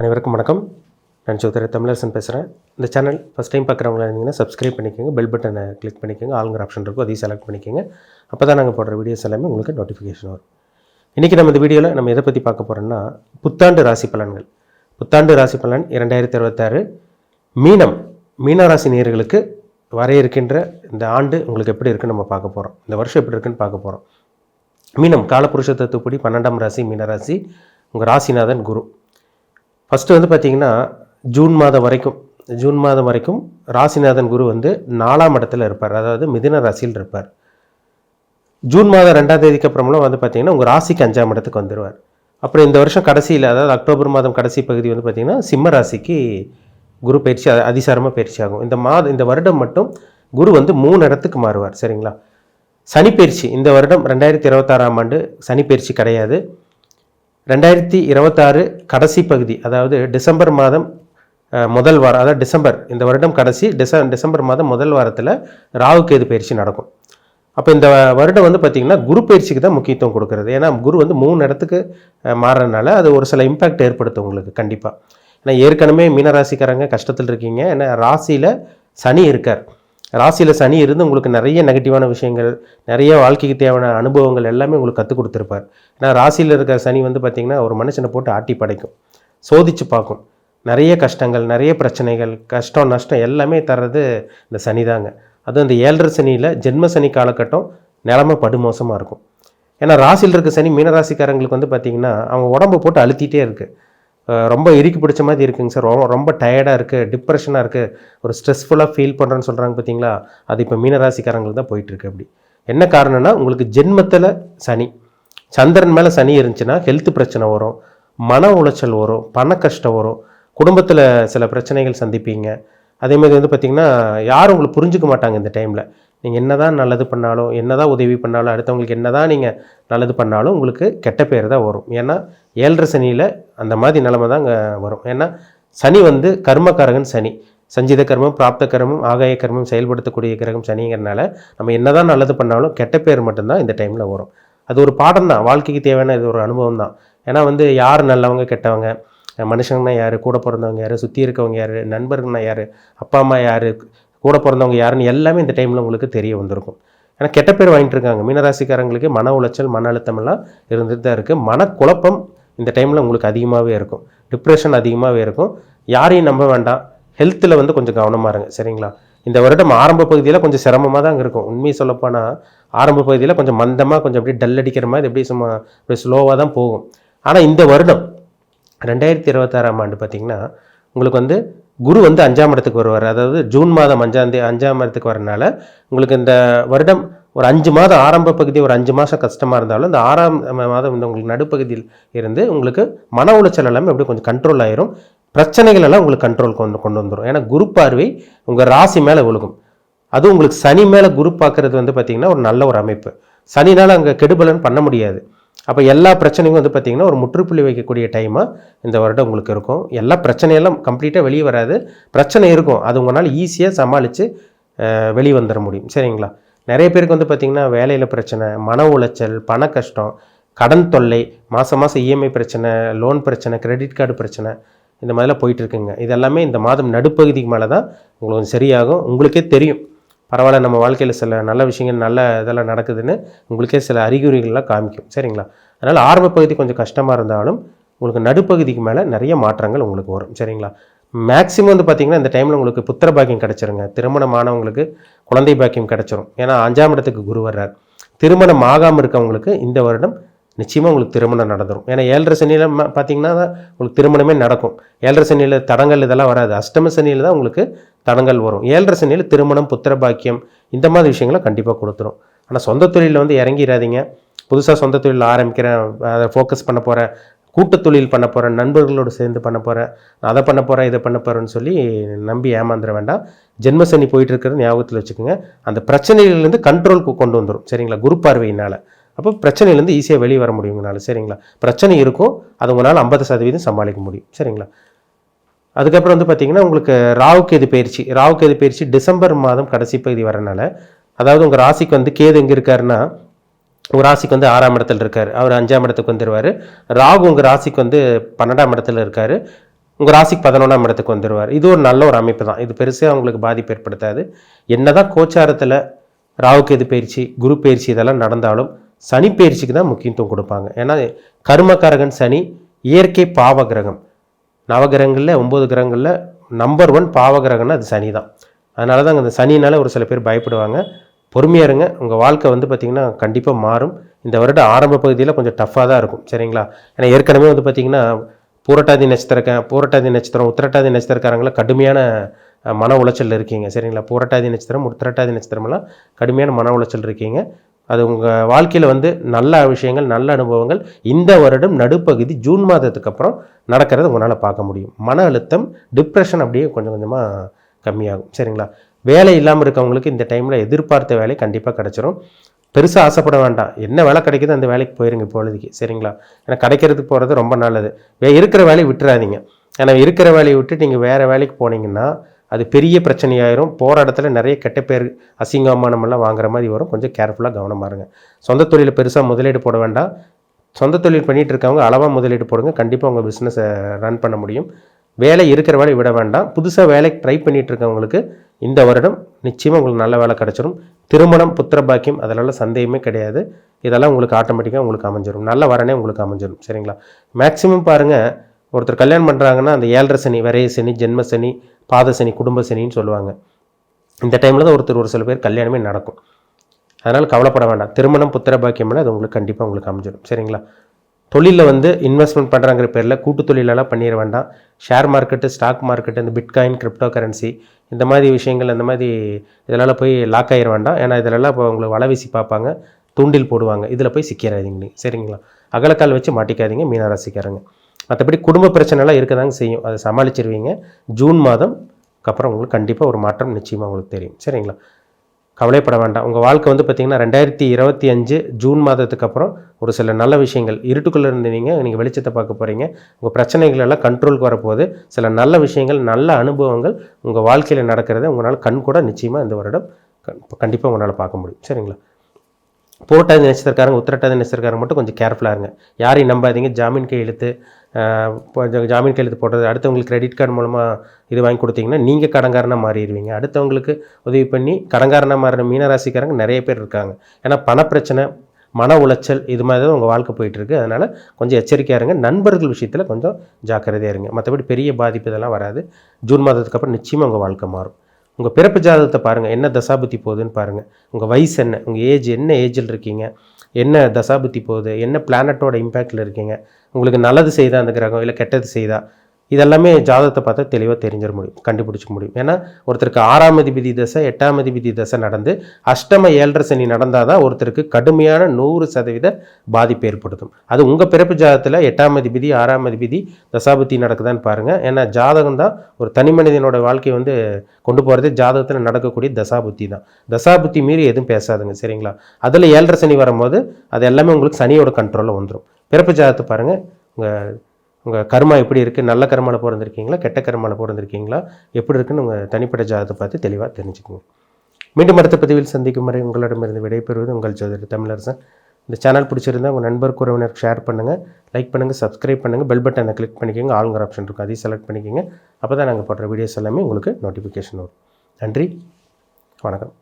அனைவருக்கும் வணக்கம். நான் சௌத்ரி தமிழரசன் பேசுகிறேன். இந்த சேனல் ஃபஸ்ட் டைம் பார்க்குறவங்களா இருந்தீங்கன்னா சப்ஸ்கிரைப் பண்ணிக்கோங்க, பெல் பட்டனை கிளிக் பண்ணிக்கோங்க, ஆளுங்கிற ஆப்ஷன் இருக்கும், அதையும் செலக்ட் பண்ணிக்கோங்க. அப்போ தான் நாங்கள் போடுற வீடியோஸ் எல்லாமே உங்களுக்கு நோட்டிஃபிகேஷன் வரும். இன்றைக்கி நம்ம இந்த வீடியோவில் நம்ம எதை பற்றி பார்க்க போகிறோம்னா, புத்தாண்டு ராசி பலன்கள். புத்தாண்டு ராசி பலன் 2026 மீன ராசி நேயர்களுக்கு வர இருக்கின்ற இந்த ஆண்டு உங்களுக்கு எப்படி இருக்குன்னு நம்ம பார்க்க போகிறோம். இந்த வருஷம் எப்படி இருக்குன்னு பார்க்க போகிறோம். மீனம் காலபுருஷ தத்துவப்படி 12ஆம் ராசி மீனராசி. உங்கள் ராசிநாதன் குரு. ஃபஸ்ட்டு வந்து பார்த்திங்கன்னா ஜூன் மாதம் வரைக்கும் ராசிநாதன் குரு வந்து 4ஆம் இடத்துல இருப்பார், அதாவது மிதுன ராசியில் இருப்பார். ஜூன் மாதம் 2ஆம் தேதிக்கு அப்புறமெல்லாம் வந்து பார்த்திங்கன்னா உங்கள் ராசிக்கு 5ஆம் இடத்துக்கு வந்துடுவார். அப்புறம் இந்த வருஷம் கடைசியில், அதாவது அக்டோபர் மாதம் கடைசி பகுதி வந்து பார்த்திங்கன்னா சிம்ம ராசிக்கு குரு பயிற்சி அதிசாரமாக பயிற்சி ஆகும். இந்த வருடம் மட்டும் குரு வந்து 3 இடத்துக்கு மாறுவார். சரிங்களா? சனி பயிற்சி இந்த வருடம் 2026ஆம் ஆண்டு சனி பயிற்சி கிடையாது. 2026 கடைசி பகுதி, அதாவது டிசம்பர் மாதம் முதல் வாரம், அதாவது டிசம்பர் இந்த வருடம் கடைசி டிசம்பர் மாதம் முதல் வாரத்தில் ராகு கேது பயிற்சி நடக்கும். அப்போ இந்த வருடம் வந்து பார்த்திங்கன்னா குரு பயிற்சிக்கு தான் முக்கியத்துவம் கொடுக்குறது. ஏன்னா குரு வந்து 3 இடத்துக்கு மாறுறதுனால அது ஒரு சில இம்பேக்ட் ஏற்படுத்தும் உங்களுக்கு கண்டிப்பாக. ஏன்னா ஏற்கனவே மீனராசிக்காரங்க கஷ்டத்தில் இருக்கீங்க. ஏன்னா ராசியில் சனி இருக்கார். ராசியில் சனி இருந்து உங்களுக்கு நிறைய நெகட்டிவான விஷயங்கள், நிறைய வாழ்க்கைக்கு தேவையான அனுபவங்கள் எல்லாமே உங்களுக்கு கற்றுக் கொடுத்துருப்பார். ஏன்னா ராசியில் இருக்கிற சனி வந்து பார்த்திங்கன்னா ஒரு மனுஷனை போட்டு ஆட்டி படைக்கும், சோதித்து பார்க்கும். நிறைய கஷ்டங்கள், நிறைய பிரச்சனைகள், கஷ்டம் நஷ்டம் எல்லாமே தர்றது இந்த சனி தாங்க. அதுவும் இந்த 7.5 சனியில் ஜென்ம சனி காலகட்டம் நிலமை படுமோசமாக இருக்கும். ஏன்னா ராசியில் இருக்க சனி மீனராசிக்காரங்களுக்கு வந்து பார்த்திங்கன்னா அவங்க உடம்பை போட்டு அழுத்திட்டே இருக்குது. ரொம்ப இறுக்கி பிடிச்ச மாதிரி இருக்குங்க சார், ரொம்ப டயர்டாக இருக்குது, டிப்ரெஷனாக இருக்குது, ஒரு ஸ்ட்ரெஸ்ஃபுல்லாக ஃபீல் பண்ணுறேன்னு சொல்கிறாங்க பார்த்தீங்களா? அது இப்போ மீனராசிக்காரங்களுக்கு தான் போயிட்டுருக்கு. அப்படி என்ன காரணம்னா, உங்களுக்கு ஜென்மத்தில் சனி, சந்திரன் மேலே சனி இருந்துச்சுன்னா ஹெல்த் பிரச்சனை வரும், மன உளைச்சல் வரும், பண கஷ்டம் வரும், குடும்பத்தில் சில பிரச்சனைகள் சந்திப்பீங்க. அதேமாதிரி வந்து பார்த்திங்கன்னா யாரும் உங்களுக்கு புரிஞ்சுக்க மாட்டாங்க இந்த டைமில். நீங்கள் என்ன தான் நல்லது பண்ணாலும், என்ன தான் உதவி பண்ணாலும், அடுத்தவங்களுக்கு என்ன தான் நீங்கள் நல்லது பண்ணாலும் உங்களுக்கு கெட்ட பேர் தான் வரும். ஏன்னா 7.5 சனியில் அந்த மாதிரி நிலைமை தான் அங்கே வரும். ஏன்னா சனி வந்து கர்மக்காரகன் சனி, சஞ்சித கர்மம், பிராப்த கர்மம், ஆகாய கர்மம் செயல்படுத்தக்கூடிய கிரகம் சனிங்கிறனால நம்ம என்ன தான் நல்லது பண்ணாலும் கெட்ட பேர் மட்டும்தான் இந்த டைமில் வரும். அது ஒரு பாடம் தான், வாழ்க்கைக்கு தேவையான இது ஒரு அனுபவம் தான். ஏன்னா வந்து யார் நல்லவங்க கெட்டவங்க, மனுஷங்கன்னா யார், கூட பிறந்தவங்க யார், சுற்றி இருக்கவங்க யார், நண்பர்கள்னா யார், அப்பா அம்மா யார், கூட பிறந்தவங்க யாருன்னு எல்லாமே இந்த டைமில் உங்களுக்கு தெரிய வந்திருக்கும். ஏன்னா கெட்ட பேர் வாங்கிட்டு இருக்காங்க மீனராசிக்காரங்களுக்கு. மன உளைச்சல், மன அழுத்தம் எல்லாம் இருந்துட்டு தான் இருக்குது. மனக்குழப்பம் இந்த டைமில் உங்களுக்கு அதிகமாகவே இருக்கும், டிப்ரெஷன் அதிகமாகவே இருக்கும். யாரையும் நம்ப வேண்டாம், ஹெல்த்தில் வந்து கொஞ்சம் கவனமாக இருங்க. சரிங்களா? இந்த வருடம் ஆரம்ப பகுதியில் கொஞ்சம் சிரமமாக தான் இருக்கும். உண்மையை சொல்லப்போனால் ஆரம்ப பகுதியில் கொஞ்சம் மந்தமாக, கொஞ்சம் அப்படியே டல் அடிக்கிற மாதிரி, எப்படி சும்மா அப்படியே ஸ்லோவாக தான் போகும். ஆனால் இந்த வருடம் 2026ஆம் ஆண்டு பார்த்திங்கன்னா உங்களுக்கு வந்து குரு வந்து 5ஆம் இடத்துக்கு வருவார். அதாவது ஜூன் மாதம் 5ஆம் இடத்துக்கு வரனால உங்களுக்கு இந்த வருடம் ஒரு 5 மாதம் ஆரம்ப பகுதி, ஒரு 5 மாதம் கஷ்டமாக இருந்தாலும் இந்த 6ஆம் மாதம் இந்த உங்களுக்கு நடுப்பகுதியில் இருந்து உங்களுக்கு மன உளைச்சல் எல்லாமே எப்படி கொஞ்சம் கண்ட்ரோல் ஆயிரும். பிரச்சனைகள் எல்லாம் உங்களுக்கு கண்ட்ரோல் கொண்டு வந்துடும். ஏன்னா குரு பார்வை உங்கள் ராசி மேலே விழுகும். அதுவும் உங்களுக்கு சனி மேலே குரு பார்க்குறது வந்து பார்த்திங்கன்னா ஒரு நல்ல ஒரு அமைப்பு. சனினால் அங்கே கெடுபலன் பண்ண முடியாது. அப்போ எல்லா பிரச்சனையும் வந்து பார்த்திங்கன்னா ஒரு முற்றுப்புள்ளி வைக்கக்கூடிய டைமாக இந்த வருடம் உங்களுக்கு இருக்கும். எல்லா பிரச்சனையெல்லாம் கம்ப்ளீட்டாக வெளியே வராது, பிரச்சனை இருக்கும், அது உங்களால் ஈஸியாக சமாளித்து வெளியே வந்துட முடியும். சரிங்களா? நிறைய பேருக்கு வந்து பார்த்திங்கன்னா வேலையில் பிரச்சனை, மன உளைச்சல், பண கஷ்டம், கடன் தொல்லை, மாதம் இஎம்ஐ பிரச்சனை, லோன் பிரச்சனை, கிரெடிட் கார்டு பிரச்சனை, இந்த மாதிரிலாம் போயிட்டுருக்குங்க. இதெல்லாமே இந்த மாதம் நடுப்பகுதிக்கு மேலே தான் உங்களுக்கு சரியாகும். உங்களுக்கே தெரியும், பரவாயில்ல நம்ம வாழ்க்கையில் சில நல்ல விஷயங்கள், நல்ல இதெல்லாம் நடக்குதுன்னு உங்களுக்கே சில அறிகுறிகள்லாம் காமிக்கும். சரிங்களா? அதனால் ஆரம்ப பகுதி கொஞ்சம் கஷ்டமாக இருந்தாலும் உங்களுக்கு நடுப்பகுதிக்கு மேலே நிறைய மாற்றங்கள் உங்களுக்கு வரும். சரிங்களா? மேக்ஸிமம் வந்து பார்த்திங்கன்னா இந்த டைமில் உங்களுக்கு புத்திர பாக்கியம் கிடச்சிருங்க. திருமணமானவங்களுக்கு குழந்தை பாக்கியம் கிடச்சிரும். ஏன்னா 5ஆம் இடத்துக்கு குரு வர்றார். திருமணம் ஆகாமல் இருக்கவங்களுக்கு இந்த வருடம் நிச்சயமாக உங்களுக்கு திருமணம் நடந்துடும். ஏன்னா 7.5 சனியில் பார்த்திங்கன்னா உங்களுக்கு திருமணமே நடக்கும். 7.5 சனியில் தடங்கள் இதெல்லாம் வராது. அஷ்டம சனியில் தான் உங்களுக்கு தடங்கள் வரும். 7.5 சனியில் திருமணம், புத்திர பாக்கியம், இந்த மாதிரி விஷயங்களை கண்டிப்பாக கொடுத்துரும். ஆனால் சொந்த தொழிலில் வந்து இறங்கிடாதீங்க. புதுசாக சொந்த தொழில் ஆரம்பிக்கிறேன், அதை ஃபோக்கஸ் பண்ண போகிறேன், கூட்டு தொழில் பண்ண போகிறேன், நண்பர்களோடு சேர்ந்து பண்ண போகிறேன், அதை பண்ண போகிறேன், இதை பண்ண போகிறேன்னு சொல்லி நம்பி ஏமாந்துட வேண்டாம். ஜென்ம சனி போயிட்டு இருக்கிறது ஞாபகத்தில் வச்சுக்கோங்க. அந்த பிரச்சனையிலேருந்து கண்ட்ரோலுக்கு கொண்டு வந்துடும். சரிங்களா? குரு பார்வையினால். அப்போ பிரச்சனையிலேருந்து ஈஸியாக வெளியே வர முடியுங்கனால. சரிங்களா? பிரச்சனை இருக்கும், அது உங்களால் 50% சமாளிக்க முடியும். சரிங்களா? அதுக்கப்புறம் வந்து பார்த்திங்கன்னா உங்களுக்கு ராகு கேது பயிற்சி டிசம்பர் மாதம் கடைசி பகுதி வரனால, அதாவது உங்கள் ராசிக்கு வந்து கேது எங்கே இருக்காருன்னா உங்கள் ராசிக்கு வந்து 6ஆம் இடத்துல இருக்கார், அவர் 5ஆம் இடத்துக்கு வந்துடுவார். ராகு உங்கள் ராசிக்கு வந்து 12ஆம் இடத்துல இருக்கார். உங்கள் ராசிக்கு 11ஆம் இடத்துக்கு வந்துடுவார். இது ஒரு நல்ல ஒரு அமைப்பு தான். இது பெருசாக அவங்களுக்கு பாதிப்பு ஏற்படுத்தாது. என்னதான் கோச்சாரத்தில் ராகுகேது பயிற்சி, குரு பயிற்சி இதெல்லாம் நடந்தாலும் சனி பயிற்சிக்கு தான் முக்கியத்துவம் கொடுப்பாங்க. ஏன்னா கர்மகாரகன் சனி இயற்கை பாவ கிரகம். நவகிரகங்களில் 9 கிரகங்களில் நம்பர் 1 பாவ கிரகம்னா அது சனி தான். அதனால தான் அந்த சனினால ஒரு சில பேர் பயப்படுவாங்க. பொறுமையாக இருங்க. உங்கள் வாழ்க்கை வந்து பார்த்திங்கன்னா கண்டிப்பாக மாறும். இந்த வருடம் ஆரம்ப பகுதியில் கொஞ்சம் டஃப்பாக தான் இருக்கும். சரிங்களா? ஏன்னா ஏற்கனவே வந்து பார்த்திங்கன்னா பூரட்டாதி நட்சத்திரம், உத்திரட்டாதி நட்சத்திரக்காரங்களாம் கடுமையான மன உளைச்சல் இருக்கீங்க. சரிங்களா? பூரட்டாதி நட்சத்திரம், உத்திரட்டாதி நட்சத்திரமெல்லாம் கடுமையான மன உளைச்சல் இருக்கீங்க. அது உங்கள் வாழ்க்கையில் வந்து நல்ல விஷயங்கள், நல்ல அனுபவங்கள் இந்த வருடம் நடுப்பகுதி ஜூன் மாதத்துக்கு அப்புறம் நடக்கிறத உங்களால் பார்க்க முடியும். மன அழுத்தம், டிப்ரெஷன் அப்படியே கொஞ்சம் கொஞ்சமாக கம்மியாகும். சரிங்களா? வேலை இல்லாமல் இருக்கவங்களுக்கு இந்த டைமில் எதிர்பார்த்த வேலை கண்டிப்பாக கிடச்சிரும். பெருசாக ஆசைப்பட வேண்டாம். என்ன வேலை கிடைக்குதோ அந்த வேலைக்கு போயிருங்க இப்பொழுதுக்கு. சரிங்களா? ஏன்னா கிடைக்கிறதுக்கு போகிறது ரொம்ப நல்லது. இருக்கிற வேலையை விட்டுறாதீங்க. ஏன்னா இருக்கிற வேலையை விட்டு நீங்கள் வேறு வேலைக்கு போனீங்கன்னா அது பெரிய பிரச்சனையாயிரும். போகிற இடத்துல நிறைய கெட்ட பேர், அசிங்கமானமெல்லாம் வாங்குற மாதிரி வரும். கொஞ்சம் கேர்ஃபுல்லாக கவனமாக இருங்க. சொந்த தொழிலில் பெருசாக முதலீடு போட வேண்டாம். சொந்த தொழில் பண்ணிகிட்டு இருக்கவங்க அளவாக முதலீடு போடுங்க. கண்டிப்பாக உங்கள் பிஸ்னஸை ரன் பண்ண முடியும். வேலை இருக்கிற வேலை விட வேண்டாம். புதுசாக வேலைக்கு ட்ரை பண்ணிகிட்டு இருக்கவங்களுக்கு இந்த வருடம் நிச்சயமாக உங்களுக்கு நல்ல வேலை கிடச்சிரும். திருமணம், புத்திர பாக்கியம் அதெல்லாம் சந்தேகமே கிடையாது. இதெல்லாம் உங்களுக்கு ஆட்டோமேட்டிக்காக உங்களுக்கு அமைஞ்சிடும். நல்ல வரனே உங்களுக்கு அமைஞ்சிடும். சரிங்களா? மேக்ஸிமம் பாருங்கள், ஒருத்தர் கல்யாணம் பண்ணுறாங்கன்னா அந்த 7.5 சனி, வரைய சனி, ஜென்ம சனி, பாத சனி, குடும்ப சனின்னு சொல்லுவாங்க. இந்த டைமில் தான் ஒரு சில பேர் கல்யாணமே நடக்கும். அதனால் கவலைப்பட வேண்டாம். திருமணம், புத்திர பாக்கியம்னா அது உங்களுக்கு கண்டிப்பாக உங்களுக்கு அமைஞ்சிடும். சரிங்களா? தொழிலில் வந்து இன்வெஸ்ட்மெண்ட் பண்ணுறாங்கிற பேரில் கூட்டு தொழிலெல்லாம் பண்ணிட வேண்டாம். ஷேர் மார்க்கெட்டு, ஸ்டாக் மார்க்கெட்டு, இந்த பிட்காயின், கிரிப்டோ கரன்சி இந்த மாதிரி விஷயங்கள், அந்த மாதிரி இதெல்லாம் போய் லாக் ஆகிட வேண்டாம். ஏன்னா இதிலெல்லாம் இப்போ உங்களுக்கு வலை வீசி பார்ப்பாங்க, தூண்டில் போடுவாங்க. இதில் போய் சிக்கிறாதீங்க. சரிங்களா? அகலக்கால் வச்சு மாட்டிக்காதீங்க மீனராசிக்காரங்க. மற்றபடி குடும்ப பிரச்சனைலாம் இருக்க தாங்க செய்யும். அதை சமாளிச்சிருவீங்க. ஜூன் மாதம் அப்புறம் உங்களுக்கு கண்டிப்பாக ஒரு மாற்றம் நிச்சயமாக உங்களுக்கு தெரியும். சரிங்களா? கவலைப்பட வேண்டாம். உங்கள் வாழ்க்கை வந்து பார்த்திங்கன்னா 2025 ஜூன் மாதத்துக்கு அப்புறம் ஒரு சில நல்ல விஷயங்கள், இருட்டுக்குள்ளே இருந்து நீங்கள் வெளிச்சத்தை பார்க்க போகிறீங்க. உங்கள் பிரச்சனைகள் எல்லாம் கண்ட்ரோலுக்கு வரப்போகுது. சில நல்ல விஷயங்கள், நல்ல அனுபவங்கள் உங்கள் வாழ்க்கையில் நடக்கிறத உங்களால் கண் கூட நிச்சயமாக இந்த வருடம் கண்டிப்பாக உங்களால் பார்க்க முடியும். சரிங்களா? பூரட்டாதி நட்சத்திரக்காரங்க, உத்திரட்டாதி நட்சத்திரக்காரங்க மட்டும் கொஞ்சம் கேர்ஃபுல்லாக இருங்க. யாரையும் நம்பாதீங்க. ஜாமீன் கையெழுத்து போடுறது, அடுத்தவங்களுக்கு கிரெடிட் கார்டு மூலமாக இது வாங்கி கொடுத்தீங்கன்னா நீங்கள் கடன்காரனாக மாறிடுவீங்க. அடுத்தவங்களுக்கு உதவி பண்ணி கடன்காரனாக மாறின மீனராசிக்காரங்க நிறைய பேர் இருக்காங்க. ஏன்னா பணப்பிரச்சனை, மன உளைச்சல் இது மாதிரி தான் உங்கள் வாழ்க்கை போயிட்டுருக்கு. அதனால் கொஞ்சம் எச்சரிக்கையாக இருங்க. நண்பர்கள் விஷயத்தில் கொஞ்சம் ஜாக்கிரதையாக இருங்க. மற்றபடி பெரிய பாதிப்பு இதெல்லாம் வராது. ஜூன் மாதத்துக்கு அப்புறம் நிச்சயமாக உங்கள் வாழ்க்கை மாறும். உங்கள் பிறப்பு ஜாதகத்தை பாருங்கள், என்ன தசாபுத்தி போகுதுன்னு பாருங்கள். உங்கள் வயசு என்ன, உங்கள் ஏஜ் என்ன, ஏஜில் இருக்கீங்க, என்ன தசாபுத்தி போகுது, என்ன பிளானட்டோட இம்பேக்டில் இருக்கீங்க, உங்களுக்கு நல்லது செய்தா அந்த கிரகம் இல்லை கெட்டது செய்தா, இதெல்லாமே ஜாதகத்தை பார்த்தா தெளிவாக தெரிஞ்சிட முடியும், கண்டுபிடிச்சிக்க முடியும். ஏன்னா ஒருத்தருக்கு 6ஆம் அதிபதி தசை, 8ஆம் அதிபதி தசை நடந்து அஷ்டம 7.5 சனி நடந்தால் தான் ஒருத்தருக்கு கடுமையான 100% பாதிப்பு ஏற்படுத்தும். அது உங்கள் பிறப்பு ஜாதகத்தில் 8ஆம் அதிபதி, 6ஆம் அதிபதி தசாபுத்தி நடக்குதான்னு பாருங்கள். ஏன்னா ஜாதகம் தான் ஒரு தனி மனிதனோட வாழ்க்கையை வந்து கொண்டு போகிறது. ஜாதகத்தில் நடக்கக்கூடிய தசாபுத்தி தான். தசாபுத்தி மீறி எதுவும் பேசாதுங்க. சரிங்களா? அதில் 7.5 சனி வரும்போது அது எல்லாமே உங்களுக்கு சனியோட கண்ட்ரோலில் வந்துடும். பிறப்பு ஜாதகத்தை பாருங்கள். உங்கள் கர்மா எப்படி இருக்குது, நல்ல கர்மாவில் பிறந்திருக்கீங்களா, கெட்ட கர்மாவில் பிறந்திருக்கீங்களா, எப்படி இருக்குன்னு உங்கள் தனிப்பட்ட ஜாதகத்தை பார்த்து தெளிவாக தெரிஞ்சுக்கோங்க. மீண்டும் அடுத்த பதிவில் சந்திக்கும் வரை உங்களிடமிருந்து விடைபெறுவது உங்கள் ஜோதிடர் தமிழரசன். இந்த சேனல் பிடிச்சிருந்தா உங்கள் நண்பருக்கு உறவினருக்கு ஷேர் பண்ணுங்கள், லைக் பண்ணுங்கள், சப்ஸ்கிரைப் பண்ணுங்கள், பெல் பட்டனை கிளிக் பண்ணிக்கோங்க, ஆளுங்கிற ஆப்ஷன் இருக்கும் அதையும் செலக்ட் பண்ணிக்கோங்க. அப்போ தான் நாங்கள் போடுற வீடியோஸ் எல்லாமே உங்களுக்கு நோட்டிஃபிகேஷன் வரும். நன்றி, வணக்கம்.